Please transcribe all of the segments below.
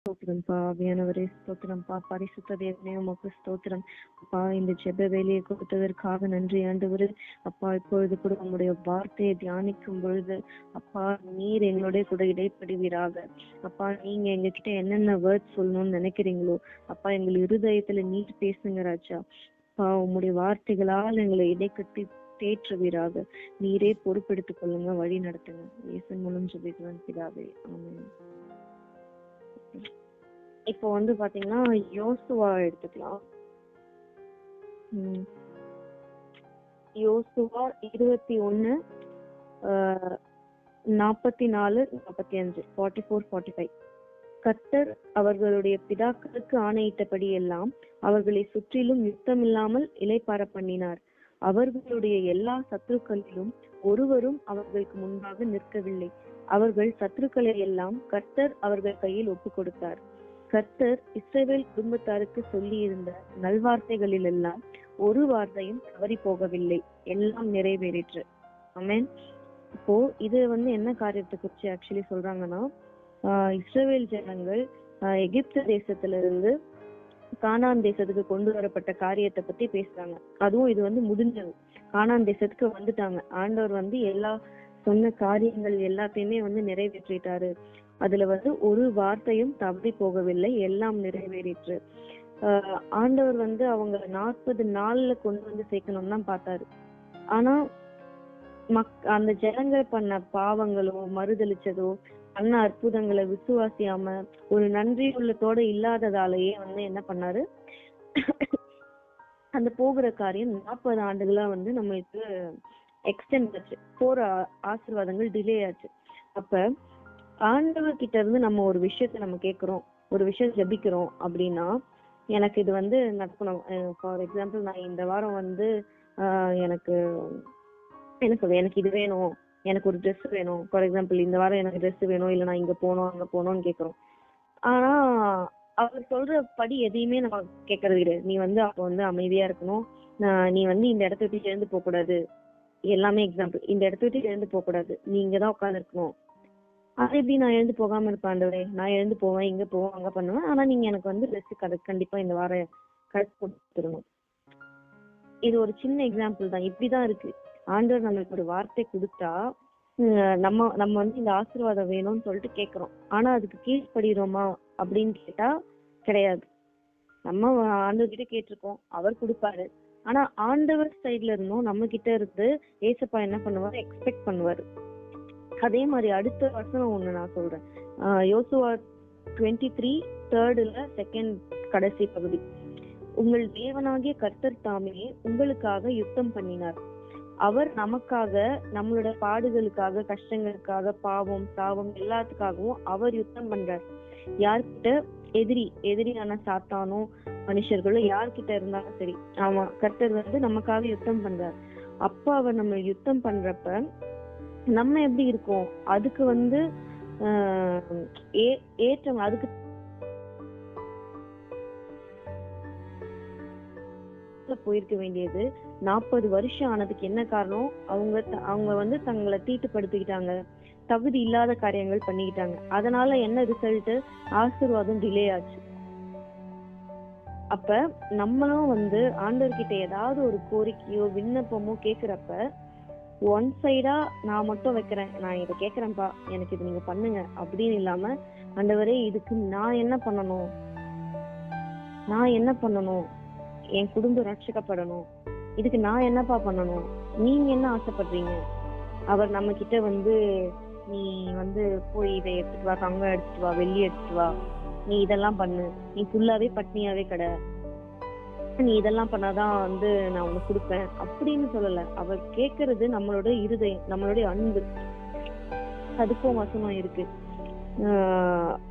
ஸ்தோத்திரம்ப்பா. ஆவியானவரே ஸ்தோத்திரம்ப்பா. பரிசுத்த தேவனே உமக்கு ஸ்தோத்திரம் அப்பா. இந்த ஜெப வேலையை கொடுத்ததற்காக நன்றி ஆண்டவரே. அப்பா, இப்பொழுது கூட உங்களுடைய வார்த்தையை தியானிக்கும் பொழுது அப்பா, நீர் எங்களுடைய கூட இடைப்படுவீராக. அப்பா, நீங்க எங்ககிட்ட என்னென்ன வேர்ட்ஸ் சொல்லணும்னு நினைக்கிறீங்களோ அப்பா, எங்கள் இருதயத்துல நீர் பேசுங்க ராஜா. அப்பா, உங்களுடைய வார்த்தைகளால் எங்களை இடைக்கட்டி தேற்றுவீராக. நீரே பொறுப்பெடுத்துக் கொள்ளுங்க, வழி நடத்துங்க. இயேசு மூலம் ஜெபிக்கிறேன் பிதாவே, ஆமென். இப்போ பாத்தீங்கன்னா யோசுவா எடுத்துக்கலாம். யோசுவா 21 44 45 44 45. கர்த்தர் அவர்களுடைய பிதாக்களுக்கு ஆணையிட்டபடி எல்லாம் அவர்களை சுற்றிலும் யுத்தமில்லாமல் இளைப்பாற பண்ணினார். அவர்களுடைய எல்லா சத்துருக்களிலும் ஒருவரும் அவர்களுக்கு முன்பாக நிற்கவில்லை. அவர்கள் சத்துருக்களை எல்லாம் கர்த்தர் அவர்கள் கையில் ஒப்பு கொடுத்தார். கர்த்தர் இஸ்ரவேல் குடும்பத்தாருக்கு சொல்லி இருந்த நல்வார்த்தைகளில் எல்லாம் ஒரு வார்த்தையும் தவறி போகவில்லை. எல்லாம் நிறைவேறிற்று. ஆமென். இப்போ இது என்ன காரியத்தை குறிச்சு ஆக்சுவலி சொல்றாங்கன்னா, இஸ்ரவேல் ஜனங்கள் எகிப்து தேசத்திலிருந்து கானான் தேசத்துக்கு கொண்டு வரப்பட்ட காரியத்தை பத்தி பேசுறாங்க. அதுவும் இது முடிஞ்சது. கானான் தேசத்துக்கு வந்துட்டாங்க. ஆண்டவர் எல்லா சொன்ன காரியங்கள் எல்லாத்தையுமே நிறைவேற்றிட்டாரு. அதுல ஒரு வார்த்தையும் தவறி போகவில்லை. எல்லாம் நிறைவேறிற்று. ஆண்டவர் அவங்க 40 நாள்ல கொண்டு சேர்க்கணும்னு தான் பார்த்தாரு. ஆனா அந்த ஜனங்கள் பண்ண பாவங்களோ, மறுதளிச்சதோ, பண்ண அற்புதங்களை விசுவாசியாம ஒரு நன்றி உள்ளத்தோட இல்லாததாலேயே என்ன பண்ணாரு, அந்த போகிற காரியம் 40 ஆண்டுகளா நம்மளுக்கு எக்ஸ்டெண்ட் ஆச்சு. போற ஆசீர்வாதங்கள் டிலே ஆச்சு. அப்ப ஆண்டவர் கிட்ட இருந்து நம்ம ஒரு விஷயத்த நம்ம கேட்கிறோம், ஒரு விஷயம் ஜெபிக்கிறோம் அப்படின்னா, எனக்கு இது நடக்கணும். ஃபார் எக்ஸாம்பிள், நான் இந்த வாரம் எனக்கு என்ன சொல்றேன், எனக்கு இது வேணும், எனக்கு ஒரு ட்ரெஸ் வேணும். ஃபார் எக்ஸாம்பிள், இந்த வாரம் எனக்கு ட்ரெஸ் வேணும், இல்ல நான் இங்க போனோம் அங்க போனோம்னு கேட்கிறோம். ஆனா அவர் சொல்ற படி எதையுமே நம்ம கேட்கறது கிடையாது. நீ அப்போ அமைதியா இருக்கணும், நீ இந்த இடத்த விட்டு எழுந்து போக கூடாது. எல்லாமே எக்ஸாம்பிள். இந்த இடத்த விட்டு எழுந்து போக கூடாது, நீ இங்கதான் உட்கார்ந்து இருக்கணும். அது எப்படி நான் எழுந்து போகாம இருப்பாண்டவரே? நான் எழுந்து போவேன், இங்க போவேன், அங்க பண்ணுவேன். ஆனா நீங்க எனக்கு ட்ரெஸ் கண்டிப்பா இந்த வாரம் கரெக்ட் கொடுத்துடணும். இது ஒரு சின்ன எக்ஸாம்பிள் தான். இப்படிதான் இருக்கு. ஆண்டவர் நம்மளுக்கு ஒரு வார்த்தை கொடுத்தா நம்ம இந்த ஆசீர்வாதம் வேணும்னு சொல்லிட்டு கேட்கிறோம். ஆனா அதுக்கு கீழ்படுகிறோமா அப்படின்னு கேட்டா கிடையாது. நம்ம ஆண்டவர் கிட்ட கேட்டிருக்கோம், அவர் கொடுப்பாரு. ஆனா ஆண்டவர் சைட்ல இருந்தும் நம்ம கிட்ட இருந்து ஏசப்பா என்ன பண்ணுவாரு, எக்ஸ்பெக்ட் பண்ணுவாரு. அதே மாதிரி அடுத்த வசனம் ஒண்ணு நான் சொல்றேன். யோசுவா 23 2 கடைசி பகுதி. உங்கள் தேவனாகிய கர்த்தர் தாமே உங்களுக்காக யுத்தம் பண்ணினார். அவர் நமக்காக, நம்மளோட பாடுகளுக்காக, கஷ்டங்களுக்காக, பாவம் சாபம் எல்லாத்துக்காகவும் அவர் யுத்தம் பண்றார். யார்கிட்ட? எதிரியான சாத்தானோ மனுஷர்களோ யார்கிட்ட இருந்தாலும் சரி, ஆமா, கர்த்தர் நமக்காக யுத்தம் பண்றார். அப்ப அவர் நம்ம யுத்தம் பண்றப்ப நம்ம எப்படி இருக்கோம், அதுக்கு ஏற்றம், அதுக்கு போயிருக்க வேண்டியது 40 வருஷம் ஆனதுக்கு என்ன காரணம்? அவங்க தங்களை தீட்டுப்படுத்திக்கிட்டாங்க, தகுதி இல்லாத காரியங்கள் பண்ணிக்கிட்டாங்க. அதனால என்ன ரிசல்ட்? ஆசீர்வாதம் டிலே ஆச்சு. அப்ப நம்மளும் ஆண்டவர்கிட்ட ஏதாவது ஒரு கோரிக்கையோ விண்ணப்பமோ கேக்குறப்ப ஒன் சைடா நான் மட்டும் வைக்கிறேன், நான் இதை கேட்கறேன்ப்பா, எனக்கு இது நீங்க பண்ணுங்க அப்படின்னு இல்லாம, ஆண்டவரே இதுக்கு நான் என்ன பண்ணணும், என் குடும்பம் ரட்சிக்கப்படணும், இதுக்கு நான் என்னப்பா பண்ணணும், நீங்க என்ன ஆசைப்படுறீங்க? அவர் நம்ம கிட்ட நீ போய் இதை எடுத்துட்டு வா, தங்கம் எடுத்துட்டு வா, வெள்ளி எடுத்துட்டு வா, நீ இதெல்லாம் பண்ணு, நீ ஃபுல்லாவே பட்னியாவே கடை, நீ இதெல்லாம் பண்ணாதான் நான் உனக்கு கொடுப்பேன் அப்படின்னு சொல்லல. அவர் கேட்கறது நம்மளோட இருதயம், நம்மளுடைய அன்பு. அதுக்கும் வசனம் இருக்கு.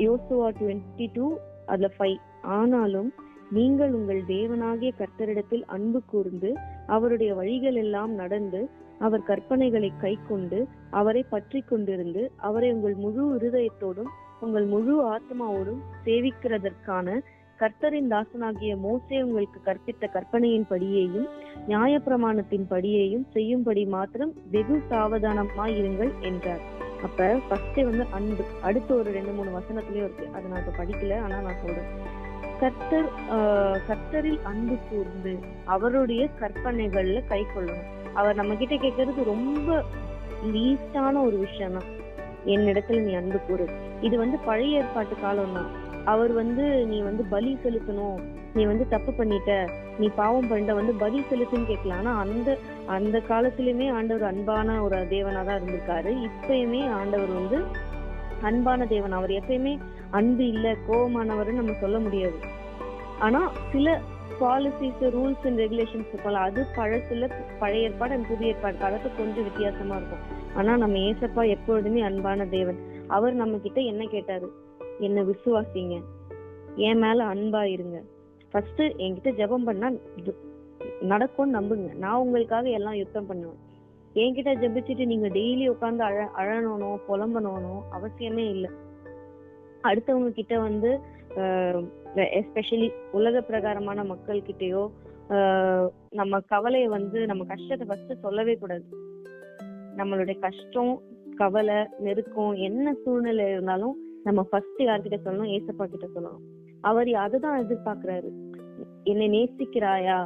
யோசுவா 22 அதுல 5. ஆனாலும் நீங்கள் உங்கள் தேவனாகிய கர்த்தரிடத்தில் அன்பு கூர்ந்து அவருடைய வழிகள் எல்லாம் நடந்து அவர் கற்பனைகளை கை கொண்டு அவரை பற்றி கொண்டிருந்து அவரை உங்கள் முழு இருதயத்தோடும் உங்கள் முழு ஆத்மாவோடும் சேவிக்கிறதற்கான கர்த்தரின் தாசனாகிய மோசே உங்களுக்கு கற்பித்த கற்பனையின் படியையும் நியாய பிரமாணத்தின் படியையும் செய்யும்படி மாத்திரம் வெகு சாவதானமாயிருங்கள் என்றார். அப்ப ஃபர்ஸ்ட் வந்து அன்பு, அடுத்து ஒரு 2-3 வசனத்திலயும் இருக்கு, அதை நான் இப்ப படிக்கல, ஆனா நான் சொல்றேன். கர்த்தரில் அன்பு கூர்ந்து அவருடைய கற்பனைகள்ல கை கொள்ளணும். அவர் நம்ம கிட்ட கேட்கறது ரொம்ப லீஸ்டான ஒரு விஷயம் தான், என்னிடத்துல நீ அன்பு கூறு. இது வந்து பழைய ஏற்பாட்டு காலம் தான். அவர் வந்து நீ வந்து பலி செலுத்தணும், நீ வந்து தப்பு பண்ணிட்ட, நீ பாவம் பண்ணிட்ட, வந்து பலி செலுத்துன்னு கேட்கலாம். ஆனா அந்த காலத்திலுமே ஆண்டவர் அன்பான ஒரு தேவனா தான் இருந்திருக்காரு. இப்பயுமே ஆண்டவர் வந்து அன்பான தேவன். அவர் எப்பயுமே அன்பு இல்ல, கோபமானவர்னு நம்ம சொல்ல முடியாது. ஆனா சில பாலிசிஸ், ரூல்ஸ் அண்ட் ரெகுலேஷன்ஸ் இருக்கலாம், அது பழைய ஏற்பாடு அண்ட் புதிய ஏற்பாடு காலத்து கொஞ்சம் வித்தியாசமா இருக்கும். ஆனா நம்ம ஏசப்பா எப்பொழுதுமே அன்பான தேவன். அவர் நம்ம கிட்ட என்ன கேட்டாரு? என்ன விசுவாசிங்க, என் மேல அன்பா இருங்க, ஃபர்ஸ்ட் என்கிட்ட ஜெபம் பண்ணா நடக்கும்னு நம்புங்க, நான் உங்களுக்காக எல்லாம் யுத்தம் பண்ணுவேன். என்கிட்ட ஜெபிச்சுட்டு நீங்க டெய்லி உட்காந்து அழணும் புலம்பணும் அவசியமே இல்லை. அடுத்தவங்க கிட்ட வந்து எஸ்பெஷலி உலக பிரகாரமான மக்கள் கிட்டயோ நம்ம கவலையை வந்து நம்ம கஷ்டத்தை ஃபர்ஸ்ட் சொல்லவே கூடாது. நம்மளுடைய கஷ்டம், கவலை, நெருக்கம், என்ன சூழ்நிலை இருந்தாலும் நம்ம ஃபர்ஸ்ட் யார்கிட்ட சொல்லணும்? ஏசப்பா கிட்ட சொல்லணும். அவர் அதுதான் எதிர்பார்க்கிறாரு. என்னை நேசிக்கிறாயா,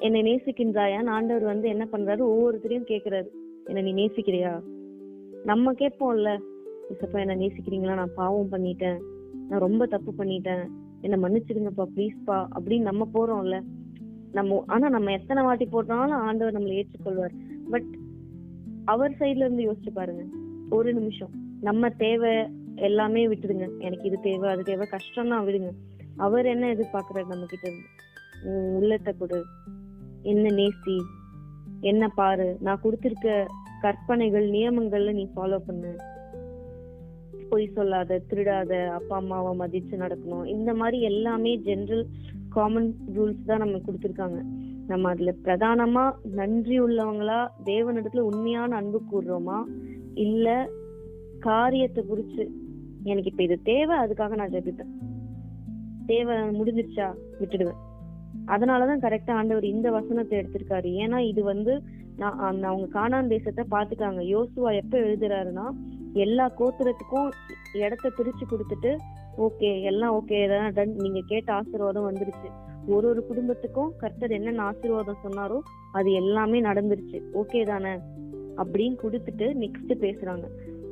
என்னை நேசிக்கின்றாயான்னு ஆண்டவர் வந்து என்ன பண்றாரு? ஒவ்வொருத்தரையும் கேக்குறாரு, என்ன நீ நேசிக்கிறியா? நம்ம கேட்போம்ல, ஏசப்பா என்ன நேசிக்கிறீங்களா, நான் பாவம் பண்ணிட்டேன், நான் ரொம்ப தப்பு பண்ணிட்டேன், என்ன மன்னிச்சிடுங்கப்பா ப்ளீஸ்பா அப்படின்னு நம்ம போறோம்ல. ஆனா நம்ம எத்தனை வாட்டி போட்டாலும் ஆண்டவர் நம்மளை ஏற்றுக்கொள்வார். பட் அவர் சைட்ல இருந்து யோசிச்சு பாருங்க, ஒரு நிமிஷம். நம்ம தேவை எல்லாமே விட்டுடுங்க, எனக்கு இது தேவை அது தேவை கஷ்டம்னா விடுங்க. அவர் என்ன எதிர்பார்க்கிறாரு நம்ம கிட்ட இருந்து? உள்ளத்தை கொடு, என்ன நேசி, என்ன பாரு, நான் கொடுத்திருக்க கற்பனைகள் நியமங்கள்ல நீ ஃபாலோ பண்ணு, பொய் சொல்லாத, திருடாத, அப்பா அம்மாவை மதிச்சு நடக்கணும், இந்த மாதிரி எல்லாமே ஜெனரல் காமன் ரூல்ஸ் தான் நம்ம கொடுத்திருக்காங்க. நம்ம அதுல பிரதானமா நன்றி உள்ளவங்களா தேவனிடத்துல உண்மையான அன்பு கூறுறோமா, இல்ல காரியத்தை குறிச்சு எனக்கு இப்ப இது தேவை அதுக்காக நான் ஜெபிப்பேன், தேவை முடிஞ்சிருச்சா விட்டுடுவேன். அதனாலதான் கரெக்டா ஆண்டவர் இந்த வசனத்தை எடுத்திருக்காரு. ஏன்னா இது வந்து அவங்க கானான் தேசத்தை பாத்துக்காங்க. யோசுவா எப்ப எழுதுறாருன்னா எல்லா கோத்திரத்துக்கும் இடத்த பிரிச்சு கொடுத்துட்டு, ஓகே எல்லாம் ஓகே தான், நீங்க கேட்ட ஆசீர்வாதம் வந்துருச்சு, ஒரு குடும்பத்துக்கும் கர்த்தர் என்னென்ன ஆசீர்வாதம் சொன்னாரோ அது எல்லாமே நடந்துருச்சு, ஓகே தானே அப்படின்னு கொடுத்துட்டு நெக்ஸ்ட் பேசுறாங்க,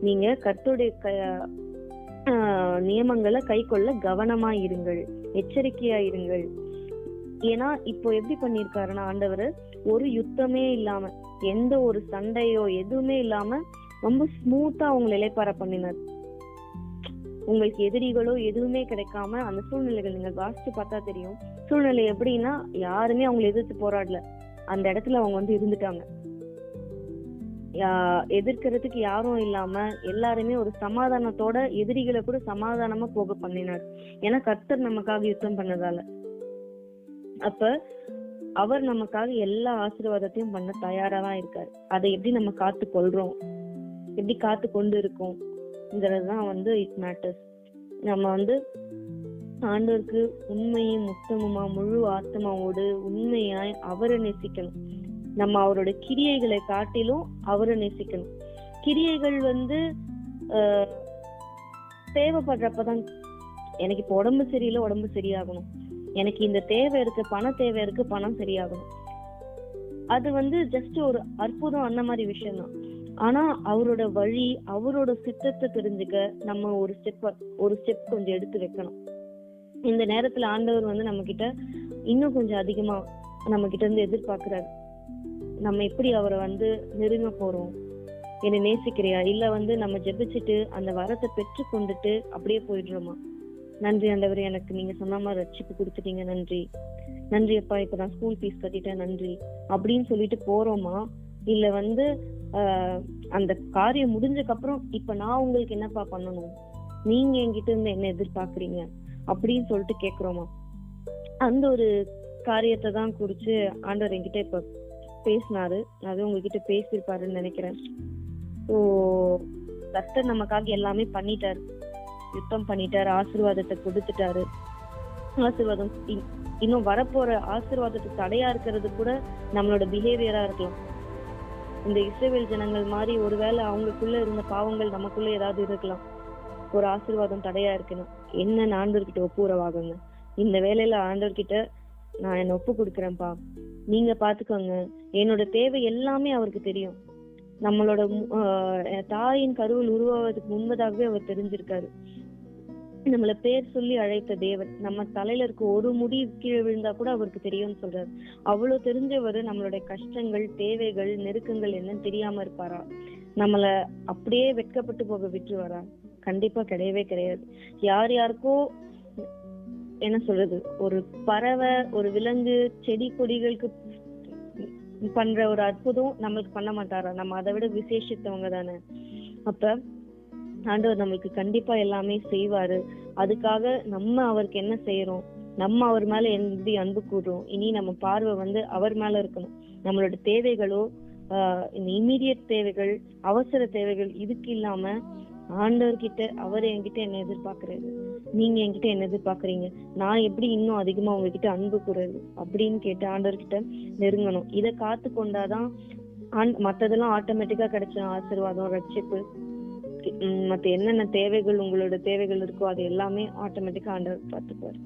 நீங்க கர்த்தருடைய நியமங்களை கை கொள்ள கவனமா இருங்கள், எச்சரிக்கையா இருங்கள். ஏன்னா இப்போ எப்படி பண்ணிருக்காருன்னா ஆண்டவர் ஒரு யுத்தமே இல்லாம, எந்த ஒரு சண்டையோ எதுவுமே இல்லாம ரொம்ப ஸ்மூத்தா அவங்களை இளைப்பாற பண்ணினார். உங்களுக்கு எதிரிகளோ எதுவுமே கிடைக்காம அந்த சூழ்நிலைகள் நீங்க வாசிச்சு பார்த்தா தெரியும். சூழ்நிலை எப்படின்னா யாருமே அவங்களை எதிர்த்து போராடல, அந்த இடத்துல அவங்க வந்து இருந்துட்டாங்க. எதிர்க்கிறதுக்கு யாரும் இல்லாம எல்லாருமே ஒரு சமாதானத்தோட எதிரிகளை கூட சமாதானமா போக பண்ணினார். ஏன்னா கர்த்தர் நமக்காக யுத்தம் பண்ணதால. அப்ப அவர் நமக்காக எல்லா ஆசீர்வாதத்தையும் பண்ண தயாரா தான் இருக்காரு. அதை எப்படி நம்ம காத்து கொள்றோம், எப்படி காத்து கொண்டு இருக்கோம்ங்கிறதுதான் வந்து இட் மேட்டர்ஸ். நம்ம வந்து ஆண்டவருக்கு உண்மையும் உத்தமமா முழு ஆத்மாவோடு உண்மையாய் அவரை நேசிக்கணும். நம்ம அவரோட கிரியைகளை காட்டிலும் அவரை நேசிக்கணும். கிரியைகள் வந்து தேவைப்படுறப்பதான், எனக்கு இப்ப உடம்பு சரியில்லை உடம்பு சரியாகணும், எனக்கு இந்த தேவை இருக்கு பண தேவை இருக்கு பணம் சரியாகணும், அது வந்து ஜஸ்ட் ஒரு அற்புதம், அந்த மாதிரி விஷயம் தான். ஆனா அவரோட வழி, அவரோட சித்தத்தை தெரிஞ்சுக்க நம்ம ஒரு ஸ்டெப் கொஞ்சம் எடுத்து வைக்கணும். இந்த நேரத்துல ஆண்டவர் வந்து நம்ம கிட்ட இன்னும் கொஞ்சம் அதிகமா நம்ம கிட்ட இருந்து எதிர்பார்க்கிறாரு. நம்ம எப்படி அவரை வந்து நெருங்க போறோம், என்னை நேசிக்கிறியா, இல்ல வந்து நம்ம ஜெபிச்சுட்டு அந்த வரத்தை பெற்று கொண்டுட்டு அப்படியே போயிடுறோமா? நன்றி ஆண்டவரே, எனக்கு நீங்க சொன்ன மாதிரி ரட்சிப்பு கொடுத்துட்டீங்க, நன்றி நன்றி அப்பா, இப்ப நான் ஸ்கூல் ஃபீஸ் கட்டிட்டேன் நன்றி அப்படின்னு சொல்லிட்டு போறோமா? இல்ல வந்து அந்த காரியம் முடிஞ்சதுக்கு அப்புறம் இப்ப நான் உங்களுக்கு என்னப்பா பண்ணணும், நீங்க என்கிட்ட இருந்து என்ன எதிர்பார்க்கறீங்க அப்படின்னு சொல்லிட்டு கேக்குறோமா? அந்த ஒரு காரியத்தை தான் குறிச்சு ஆண்டவர் என்கிட்ட இப்ப பேசினாரு. அது உங்ககிட்ட பேசியிருப்பாருன்னு நினைக்கிறேன். ஸோ கர்த்தர் நமக்காக எல்லாமே பண்ணிட்டாரு, யுத்தம் பண்ணிட்டாரு, ஆசீர்வாதத்தை கொடுத்துட்டாரு. ஆசீர்வாதம் இன்னும் வரப்போற ஆசீர்வாதத்துக்கு தடையா இருக்கிறது கூட நம்மளோட பிஹேவியரா இருக்கலாம். இந்த இஸ்ரவேல் ஜனங்கள் மாதிரி ஒருவேளை அவங்களுக்குள்ள இருந்த பாவங்கள் நமக்குள்ள ஏதாவது இருக்கலாம். ஒரு ஆசீர்வாதம் தடையா இருக்குன்னு என்ன ஆண்டவர்கிட்ட ஒப்புரவாகுங்க. இந்த வேலையில ஆண்டவர்கிட்ட நான் என்ன ஒப்பு கொடுக்குறேன்ப்பா, நீங்க பாத்துக்கோங்க, என்னோட தேவை எல்லாமே அவருக்கு தெரியும். நம்மளோட தாயின் கருவில் உருவாவதுக்கு முன்பதாகவே அவர் தெரிஞ்சிருக்காரு. நம்மள பேர் சொல்லி அழைத்த தேவன், நம்ம தலையில இருக்க ஒரு முடி கீழே விழுந்தா கூட அவருக்கு தெரியும்னு சொல்றாரு. அவ்வளவு தெரிஞ்சவர் நம்மளுடைய கஷ்டங்கள், தேவைகள், நெருக்கங்கள் என்னன்னு தெரியாம இருப்பாரா? நம்மள அப்படியே வெட்கப்பட்டு போக விட்டுருவாரா? கண்டிப்பா கிடையவே கிடையாது. யார் யாருக்கோ என்ன சொல்றது, ஒரு பறவை, ஒரு விலங்கு, செடி கொடிகளுக்கு பண்ற ஒரு அற்புதம் நம்மளுக்கு பண்ண மாட்டாரா? நம்ம அதை விட விசேஷித்தவங்க தானே. அப்ப ஆண்டவர் நம்மளுக்கு கண்டிப்பா எல்லாமே செய்வாரு. அதுக்காக நம்ம அவருக்கு என்ன செய்யறோம், நம்ம அவர் மேல எப்படி அன்பு கூடுறோம், இனி நம்ம பார்வை அவர் மேல இருக்கணும். நம்மளோட தேவைகளோ இந்த இமீடியட் தேவைகள், அவசர தேவைகள் இதுக்கு இல்லாம ஆண்டவர்கிட்ட அவர் என்கிட்ட என்ன எதிர்பார்க்கறாரு, நீங்க என்கிட்ட என்ன எதிர்பார்க்கறீங்க, நான் எப்படி இன்னும் அதிகமா உங்ககிட்ட அன்பு கூறுறது அப்படின்னு கேட்டு ஆண்டவர்கிட்ட நெருங்கணும். இதை காத்து கொண்டாதான் மத்ததெல்லாம் ஆட்டோமேட்டிக்கா கிடைச்ச ஆசீர்வாதம், ரட்சிப்பு, மத்த என்னென்ன தேவைகள் உங்களோட தேவைகள் இருக்கோ அது எல்லாமே ஆட்டோமேட்டிக்கா ஆண்டவர் பார்த்துக்குவார்.